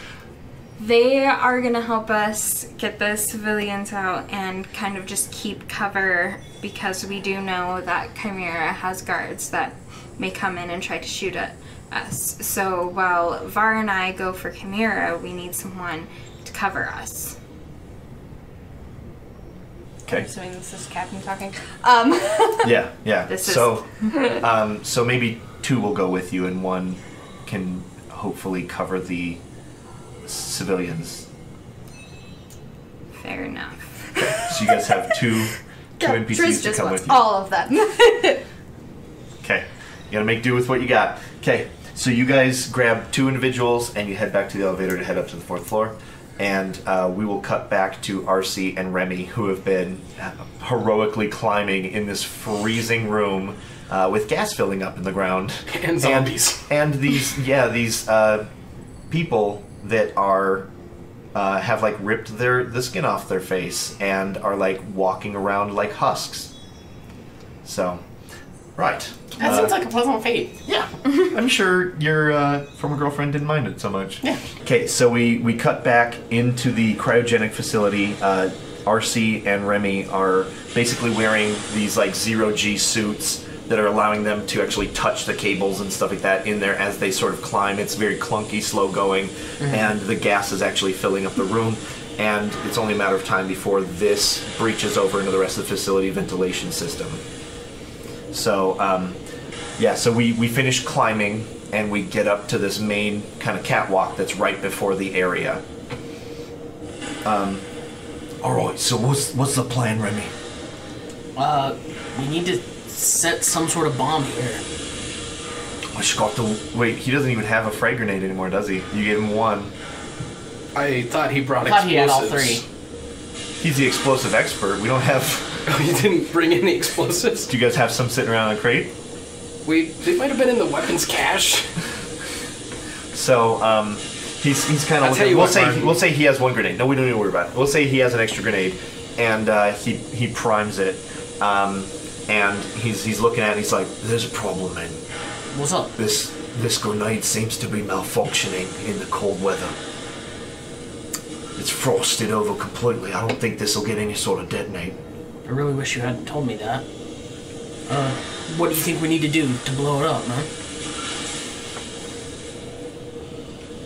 They are going to help us get the civilians out and kind of just keep cover because we do know that Kymera has guards that may come in and try to shoot at us. So while Var and I go for Kymera, we need someone to cover us. Okay. I'm assuming this is Captain talking. Yeah. This is- So maybe 2 will go with you, and 1 can hopefully cover the civilians. Fair enough. So you guys have two NPCs Triz to just come wants with you. all of them. Okay. You gotta make do with what you got. Okay. So you guys grab 2 individuals and you head back to the elevator to head up to the 4th floor. And we will cut back to Arcee and Remy, who have been heroically climbing in this freezing room with gas filling up in the ground. And zombies. And these people that are have like ripped the skin off their face and are like walking around like husks. So, right. That sounds like a pleasant fate. Yeah, I'm sure your former girlfriend didn't mind it so much. Yeah. Okay, so we cut back into the cryogenic facility. Arcee and Remy are basically wearing these like zero-G suits that are allowing them to actually touch the cables and stuff like that in there as they sort of climb. It's very clunky, slow going, and the gas is actually filling up the room. And it's only a matter of time before this breaches over into the rest of the facility ventilation system. So, so we finish climbing and we get up to this main kind of catwalk that's right before the area. Alright, so what's the plan, Remy? We need to set some sort of bomb here. Wait, he doesn't even have a frag grenade anymore, does he? You gave him 1. I thought he brought I thought he had all explosives. 3. He's the explosive expert. We don't have... Oh, you didn't bring any explosives? Do you guys have some sitting around in a crate? They might have been in the weapons cache. So, he's kind of... I'll tell you what, we'll say he has 1 grenade. No, we don't need to worry about it. We'll say he has an extra grenade, and he primes it, and he's looking at it, and he's like, there's a problem, man. What's up? This grenade seems to be malfunctioning in the cold weather. It's frosted over completely. I don't think this will get any sort of detonate. I really wish you hadn't told me that. What do you think we need to do to blow it up, man?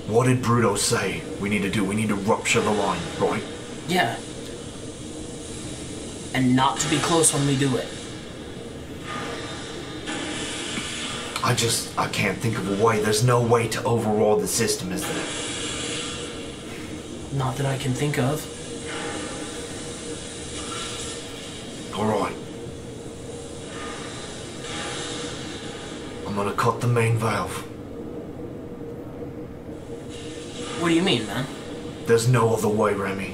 What did Bruto say we need to do? We need to rupture the line, right? Yeah. and not to be close when we do it. I can't think of a way. There's no way to override the system, is there? Not that I can think of. Alright. I'm gonna cut the main valve. What do you mean, man? There's no other way, Remy.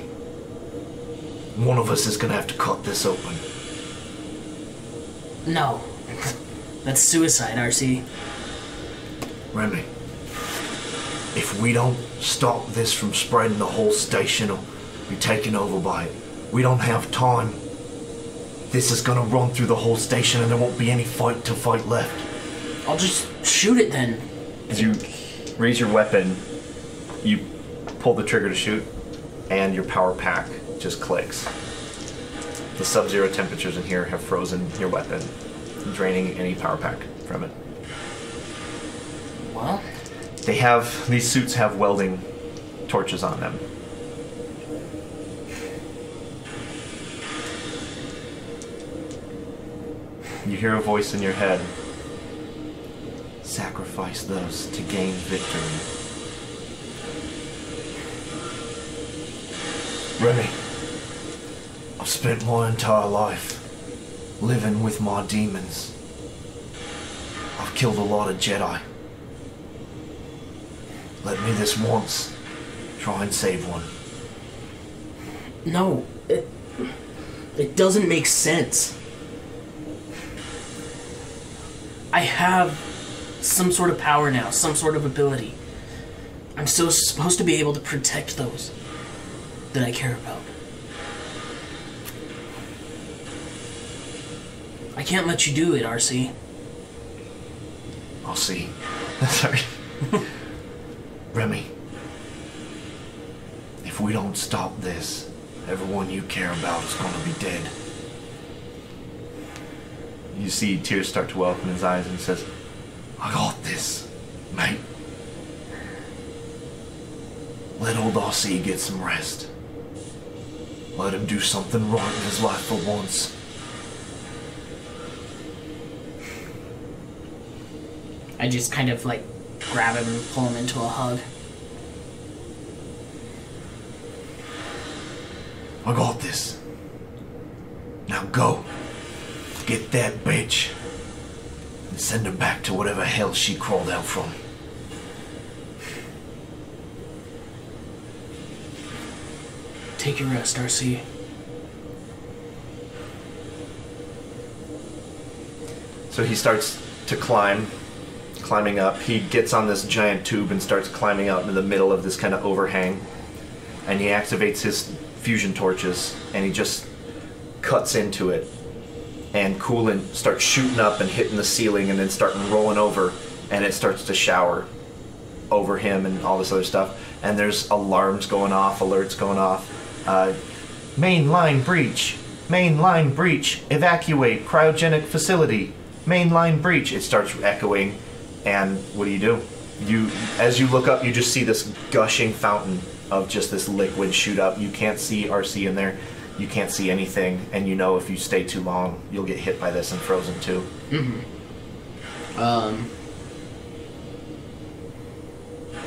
One of us is gonna have to cut this open. No. That's suicide, Arcee. Remy, if we don't stop this from spreading, the whole station will be taken over by it. We don't have time. This is gonna run through the whole station and there won't be any fight left. I'll just shoot it then. As you raise your weapon, you pull the trigger to shoot, and your power pack just clicks. The sub-zero temperatures in here have frozen your weapon, draining any power pack from it. Well, These suits have welding torches on them. You hear a voice in your head. Sacrifice those to gain victory. Remy, I've spent my entire life living with my demons. I've killed a lot of Jedi. Let me this once. Try and save one. no. It doesn't make sense. I have some sort of power now, some sort of ability. I'm still supposed to be able to protect those that I care about. I can't let you do it, Arcee. I'll see. Sorry. Remy, if we don't stop this, everyone you care about is gonna be dead. You see tears start to well up in his eyes and he says, I got this, mate. Let old Arcee get some rest. Let him do something right in his life for once. I just kind of like grab him and pull him into a hug. I got this. Now go. Get that bitch. And send her back to whatever hell she crawled out from. Take your rest, Arcee. So he starts to climbing up. He gets on this giant tube and starts climbing out into the middle of this kind of overhang. And he activates his fusion torches and he just cuts into it. And coolant starts shooting up and hitting the ceiling and then starting rolling over, and it starts to shower over him and all this other stuff. And there's alarms going off, alerts going off. Main line breach, evacuate, cryogenic facility, main line breach. It starts echoing, and what do? As you look up, you just see this gushing fountain of just this liquid shoot up. You can't see Arcee in there. You can't see anything, and you know if you stay too long, you'll get hit by this and frozen too. Mm-hmm.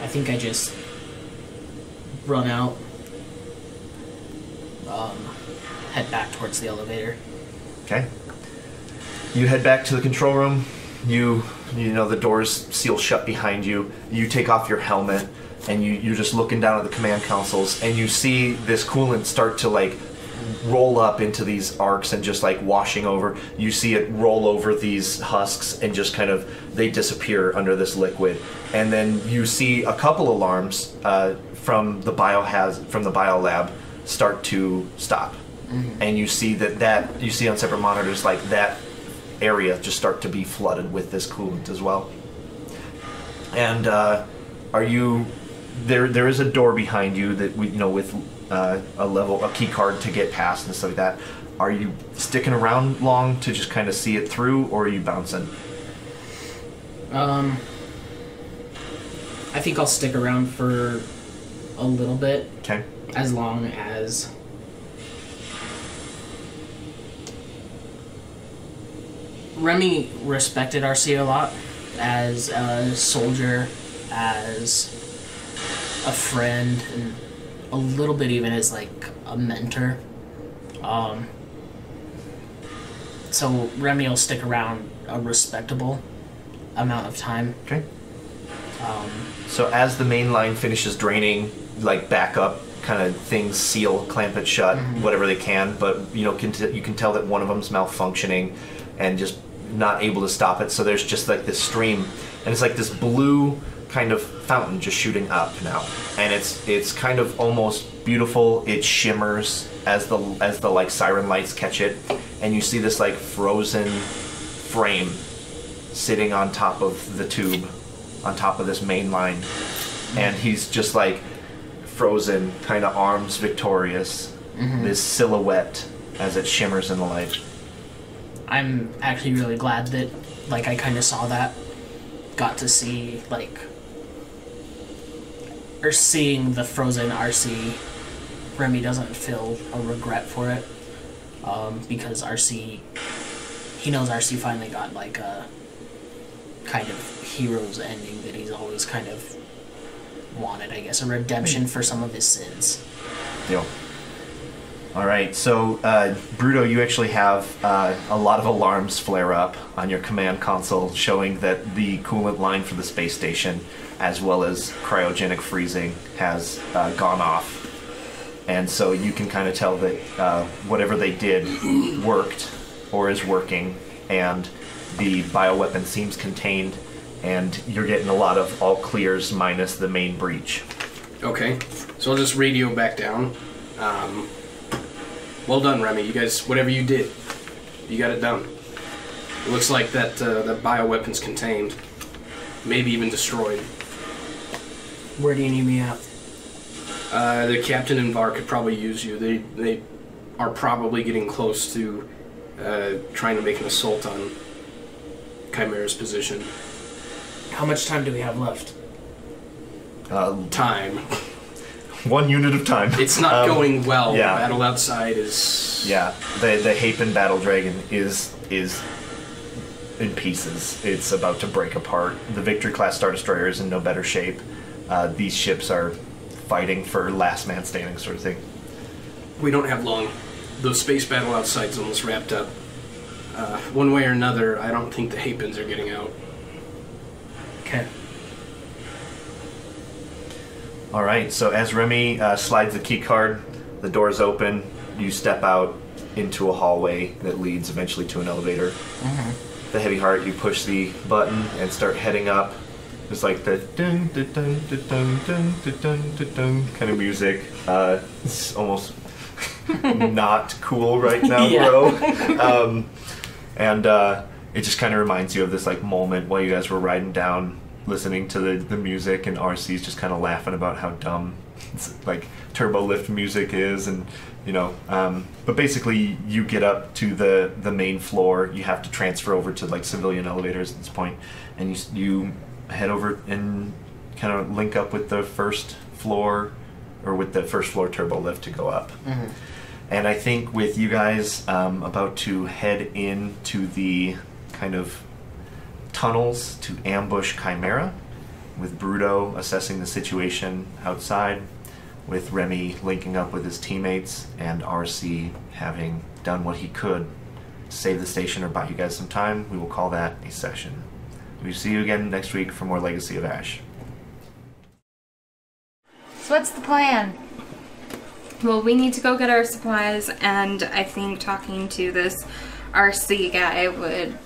I think I just run out, head back towards the elevator. Okay. You head back to the control room. You know the doors seal shut behind you. You take off your helmet, and you're just looking down at the command consoles, and you see this coolant start to like roll up into these arcs and just like washing over. You see it roll over these husks and just kind of they disappear under this liquid. And then you see a couple alarms from the biolab start to stop. Mm-hmm. And you see that you see on separate monitors like that area just start to be flooded with this coolant as well. And there is a door behind you that with a key card to get past and stuff like that. Are you sticking around long to just kind of see it through, or are you bouncing? I think I'll stick around for a little bit. Okay. As long as Remy respected Arcee a lot as a soldier, as a friend, and a little bit even as like a mentor. So Remy will stick around a respectable amount of time. Okay. So as the main line finishes draining, like backup kind of things seal, clamp it shut, whatever they can, but you can tell that one of them's malfunctioning and just not able to stop it. So there's just like this stream, and it's like this blue kind of fountain just shooting up now, and it's kind of almost beautiful. It shimmers as the like siren lights catch it, and you see this like frozen frame sitting on top of the tube, on top of this main line, and he's just like frozen, kind of arms victorious, this silhouette as it shimmers in the light. I'm actually really glad that, like, I kind of saw that, got to see, like, or seeing the frozen Arcee. Remy doesn't feel a regret for it, because Arcee, he knows Arcee finally got, like, a kind of hero's ending that he's always kind of wanted, I guess, a redemption for some of his sins. Deal. Alright, so Bruto, you actually have a lot of alarms flare up on your command console showing that the coolant line for the space station, as well as cryogenic freezing, has gone off. And so you can kind of tell that whatever they did worked or is working, and the bioweapon seems contained, and you're getting a lot of all clears minus the main breach. Okay, so I'll just radio back down. Well done, Remy. You guys, whatever you did, you got it done. It looks like that the bioweapon's contained, maybe even destroyed. Where do you need me at? The captain and Var could probably use you. They are probably getting close to trying to make an assault on Kymera's position. How much time do we have left? Time. 1 unit of time. It's not going well. Yeah. The battle outside is... Yeah, the Hapen Battle Dragon is in pieces. It's about to break apart. The Victory-class Star Destroyer is in no better shape. These ships are fighting for last man standing sort of thing. We don't have long. The space battle outside's almost wrapped up. One way or another, I don't think the Hapens are getting out. Okay. Alright, so as Remy slides the key card, the doors open, you step out into a hallway that leads eventually to an elevator. The heavy heart, you push the button and start heading up. It's like the dun dun dun dun dun dun dun dun dun kind of music. It's almost not cool right now, bro. And it just kind of reminds you of this like moment while you guys were riding down, listening to the music, and Arcee's just kind of laughing about how dumb like turbo lift music is, and you know. But basically, you get up to the main floor. You have to transfer over to like civilian elevators at this point, and you head over and kind of link up with the first floor, or with the first floor turbo lift to go up. And I think with you guys about to head into the kind of tunnels to ambush Kymera, with Bruto assessing the situation outside, with Remy linking up with his teammates, and Arcee having done what he could to save the station or buy you guys some time, we will call that a session. We'll see you again next week for more Legacy of Ash. So what's the plan? Well, we need to go get our supplies, and I think talking to this Arcee guy would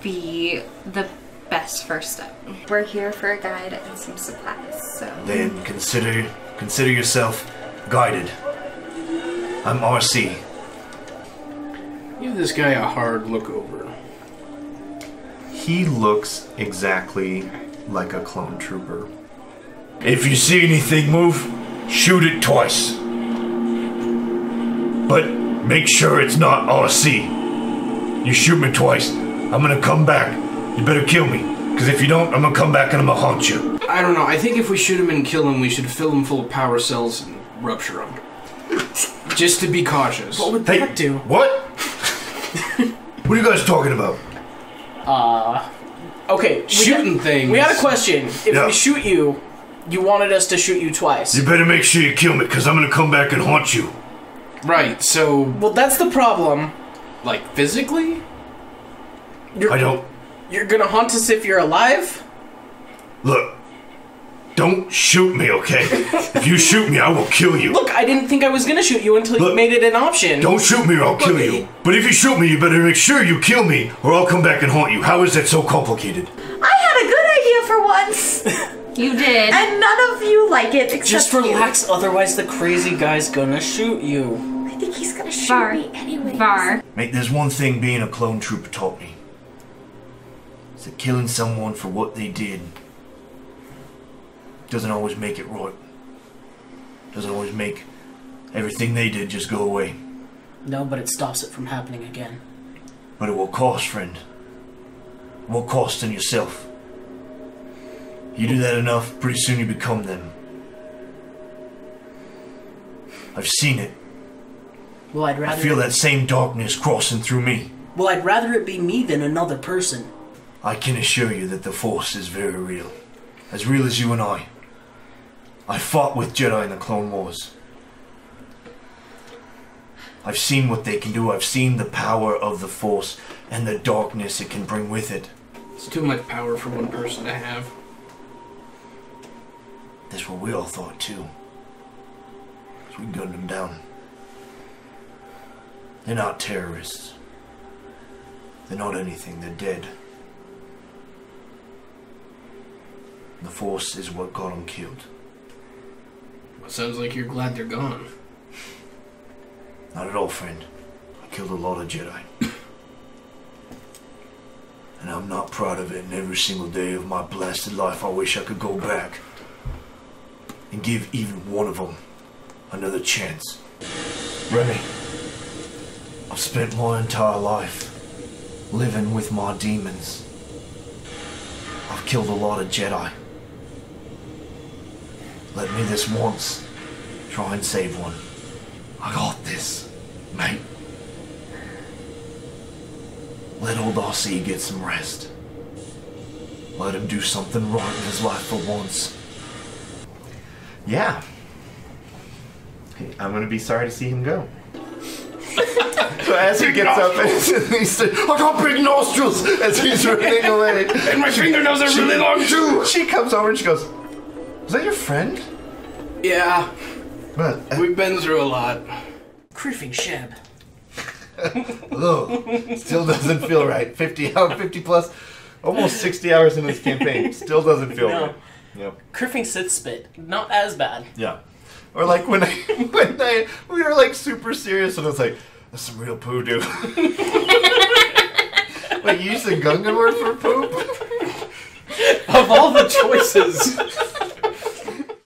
be the best first step. We're here for a guide and some supplies, so... Then consider yourself guided. I'm Arcee. Give this guy a hard look over. He looks exactly like a clone trooper. If you see anything move, shoot it twice. But make sure it's not Arcee. You shoot me twice, I'm gonna come back. You better kill me, because if you don't, I'm gonna come back and I'm gonna haunt you. I don't know. I think if we shoot him and kill him, we should fill him full of power cells and rupture him. Just to be cautious. What would that do? What? What are you guys talking about? Okay. Shooting things. We got a question. If we shoot you, you wanted us to shoot you twice. You better make sure you kill me, because I'm going to come back and haunt you. Right, so... Well, that's the problem. Like, physically? I don't... You're gonna haunt us if you're alive? Look, don't shoot me, okay? If you shoot me, I will kill you. Look, I didn't think I was gonna shoot you until you made it an option. Don't shoot me or I'll kill you. But if you shoot me, you better make sure you kill me or I'll come back and haunt you. How is that so complicated? I had a good idea for once. You did. And none of you like it except Just relax, otherwise the crazy guy's gonna shoot you. I think he's gonna shoot me anyway. Var. Mate, there's one thing being a clone trooper taught me. It's that killing someone for what they did doesn't always make it right. Doesn't always make everything they did just go away. No, but it stops it from happening again. But it will cost, friend. It will cost in yourself. You do that enough, pretty soon you become them. I've seen it. Well, I'd rather... I feel that same darkness crossing through me. Well, I'd rather it be me than another person. I can assure you that the Force is very real. As real as you and I. I fought with Jedi in the Clone Wars. I've seen what they can do. I've seen the power of the Force and the darkness it can bring with it. It's too much power for one person to have. That's what we all thought too. So we gunned them down. They're not terrorists. They're not anything. They're dead. The Force is what got them killed. Well, sounds like you're glad they're gone. Not at all, friend. I killed a lot of Jedi. And I'm not proud of it, and every single day of my blasted life I wish I could go back and give even one of them another chance. Remy, I've spent my entire life living with my demons. I've killed a lot of Jedi. Let me this once try and save one. I got this, mate. Let old Arcee get some rest. Let him do something right in his life for once. Yeah. I'm gonna be sorry to see him go. So as he gets up and he says, I got big nostrils as he's running away. And my fingernails are really long too! She comes over and she goes, was that your friend? Yeah, But we've been through a lot. Criffing Sheb. ugh, still doesn't feel right. 50 plus, almost 60 hours into this campaign. Still doesn't feel No. right. Yep. Criffing Sith Spit. Not as bad. Yeah. Or like when we were like super serious and I was like, that's some real poo, dude. Wait, you used the Gungan word for poop? Of all the choices...